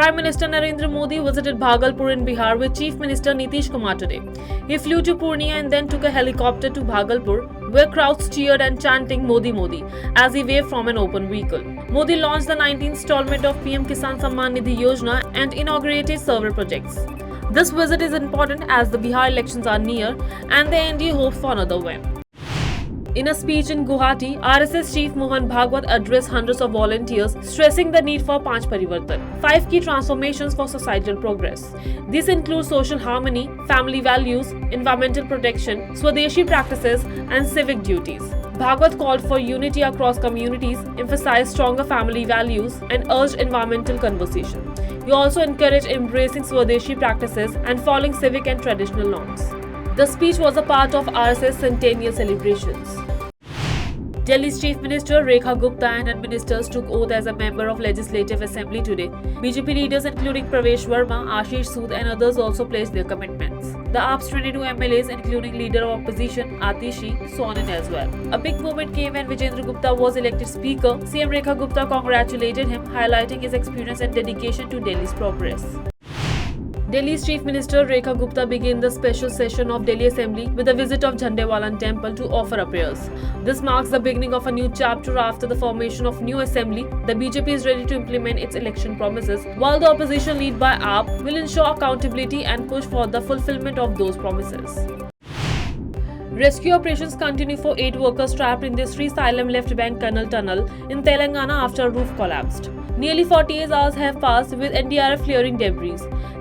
Prime Minister Narendra Modi visited Bhagalpur in Bihar with Chief Minister Nitish Kumar today. He flew to Purnia and then took a helicopter to Bhagalpur, where crowds cheered and chanting Modi Modi as he waved from an open vehicle. Modi launched the 19th installment of PM Kisan Samman Nidhi Yojana and inaugurated several projects. This visit is important as the Bihar elections are near and the NDA hopes for another win. In a speech in Guwahati, RSS Chief Mohan Bhagwat addressed hundreds of volunteers, stressing the need for Panch Parivartan, 5 key transformations for societal progress. These include social harmony, family values, environmental protection, Swadeshi practices, and civic duties. Bhagwat called for unity across communities, emphasized stronger family values, and urged environmental conversation. He also encouraged embracing Swadeshi practices and following civic and traditional norms. The speech was a part of RSS centennial celebrations. Delhi's Chief Minister Rekha Gupta and her ministers took oath as a member of Legislative Assembly today. BJP leaders including Pravesh Verma, Ashish Sood and others also pledged their commitments. The AAP's 22 MLAs including Leader of Opposition Atishi sworn in as well. A big moment came when Vijendra Gupta was elected Speaker. CM Rekha Gupta congratulated him, highlighting his experience and dedication to Delhi's progress. Delhi's Chief Minister Rekha Gupta began the special session of Delhi Assembly with a visit of Jhandewalan Temple to offer a prayers. This marks the beginning of a new chapter after the formation of new assembly. The BJP is ready to implement its election promises, while the opposition lead by AAP will ensure accountability and push for the fulfillment of those promises. Rescue operations continue for 8 workers trapped in the Sri Salem Left Bank Canal Tunnel in Telangana after a roof collapsed. Nearly 48 hours have passed with NDRF clearing debris.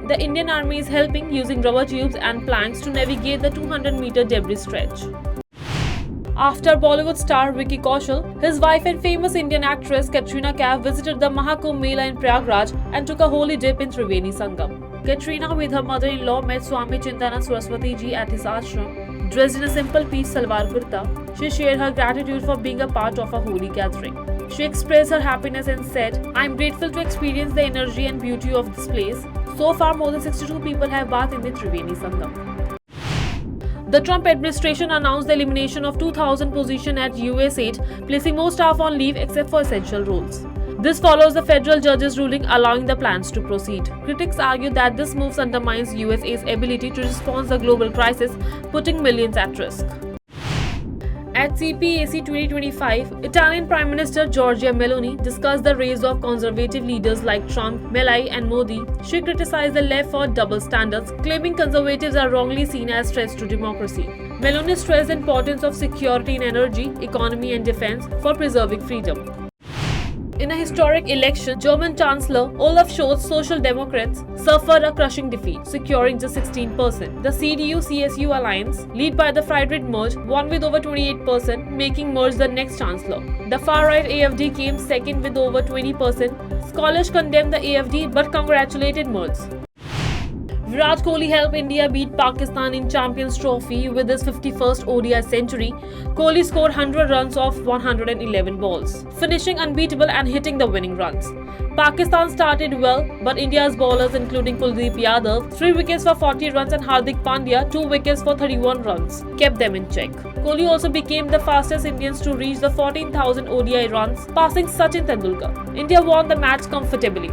The Indian Army is helping using rubber tubes and planks to navigate the 200-meter debris stretch. After Bollywood star Vicky Kaushal, his wife and famous Indian actress Katrina Kaif visited the Mahakumbh Mela in Prayagraj and took a holy dip in Triveni Sangam. Katrina with her mother-in-law met Swami Chintanand Saraswati ji at his ashram. Dressed in a simple peach salwar kurta, she shared her gratitude for being a part of a holy gathering. She expressed her happiness and said, "I am grateful to experience the energy and beauty of this place. So far, more than 62 people have bathed in the Triveni Sangam." The Trump administration announced the elimination of 2,000 positions at US 8, placing most staff on leave except for essential roles. This follows the federal judge's ruling allowing the plans to proceed. Critics argue that this move undermines USA's ability to respond to the global crisis, putting millions at risk. At CPAC 2025, Italian Prime Minister Giorgia Meloni discussed the rise of conservative leaders like Trump, Meloni and Modi. She criticized the left for double standards, claiming conservatives are wrongly seen as threats to democracy. Meloni stressed the importance of security in energy, economy and defense for preserving freedom. In a historic election, German Chancellor Olaf Scholz's Social Democrats suffered a crushing defeat, securing just 16%. The CDU-CSU alliance, led by the Friedrich Merz, won with over 28%, making Merz the next chancellor. The far-right AfD came second with over 20%. Scholars condemned the AfD but congratulated Merz. Virat Kohli helped India beat Pakistan in Champions Trophy with his 51st ODI century. Kohli scored 100 runs off 111 balls, finishing unbeatable and hitting the winning runs. Pakistan started well, but India's bowlers including Kuldeep Yadav, 3 wickets for 40 runs and Hardik Pandya, 2 wickets for 31 runs, kept them in check. Kohli also became the fastest Indians to reach the 14,000 ODI runs, passing Sachin Tendulkar. India won the match comfortably.